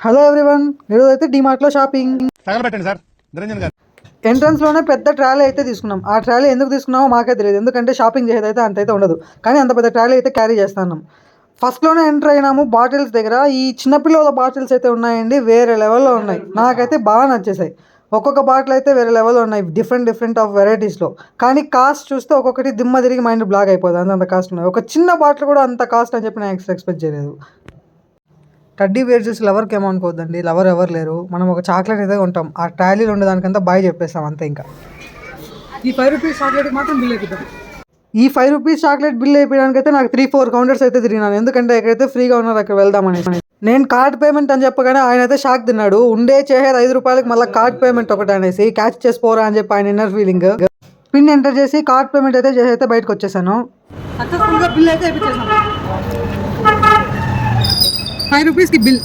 Hello everyone, ఈరోజు అయితే డిమార్ట్లో shopping. తగలబెట్టండి sir Niranjan గారు. ఎంట్రన్స్లోనే పెద్ద ట్రాలీ అయితే తీసుకున్నాం. ఆ ట్రాలీ ఎందుకు తీసుకున్నామో మాకే తెలియదు, ఎందుకంటే షాపింగ్ చేసేది అయితే అంతైతే ఉండదు. కానీ అంత పెద్ద ట్రాలీ అయితే క్యారీ చేస్తున్నాం. ఫస్ట్లోనే ఎంటర్ అయినాము బాటిల్స్ దగ్గర. ఈ చిన్నపిల్లల బాటిల్స్ అయితే ఉన్నాయండి, వేరే లెవెల్లో ఉన్నాయి. నాకైతే బాగా నచ్చేసాయి. ఒక్కొక్క బాటిల్ అయితే వేరే లెవెల్లో ఉన్నాయి, డిఫరెంట్ ఆఫ్ వెరైటీస్లో. కానీ కాస్ట్ చూస్తే ఒక్కొక్కటి దిమ్మ తిరిగి మైండ్ బ్లాక్ అయిపోతుంది, అంత కాస్ట్ ఉన్నాయి. ఒక చిన్న బాటిల్ కూడా అంత కాస్ట్ అని చెప్పి నేను ఎక్స్పెక్ట్ చేయలేదు. టడ్డీ బేర్ చూసి లవర్కి ఏమనుకోవద్దండి, లవర్ ఎవరు లేరు. మనం ఒక చాక్లెట్ అయితే ఉంటాం, ఆ ట్రాలీలో ఉండేదానికంతా బాయ్ చెప్పేస్తాం అంతే. ఇంకా ఈ 5 రూపీస్ చాక్లెట్కి మాత్రం బిల్ అయిపోతాం. ఈ 5 రూపీస్ చాక్లెట్ బిల్ అయిపోయడానికి అయితే నాకు 3-4 కౌంటర్స్ అయితే తిరిగినాను, ఎందుకంటే ఎక్కడైతే ఫ్రీగా ఉన్నారు అక్కడ వెళ్దామని. నేను కార్డ్ పేమెంట్ అని చెప్పగానే ఆయన అయితే షాక్ తిన్నాడు. ఉండే చేసేది 5 రూపాయలకి మళ్ళీ కార్డ్ పేమెంట్ ఒకటి అనేసి క్యాచ్ చేసుకోరా అని చెప్పి ఆయన ఇన్నర్ ఫీలింగ్. పిన్ ఎంటర్ చేసి కార్డ్ పేమెంట్ అయితే చేసి అయితే బయటకు వచ్చేసాను. సక్సెస్ఫుల్గా బిల్ అయితే అయిపోయింది. 5 రూపీస్కి బిల్.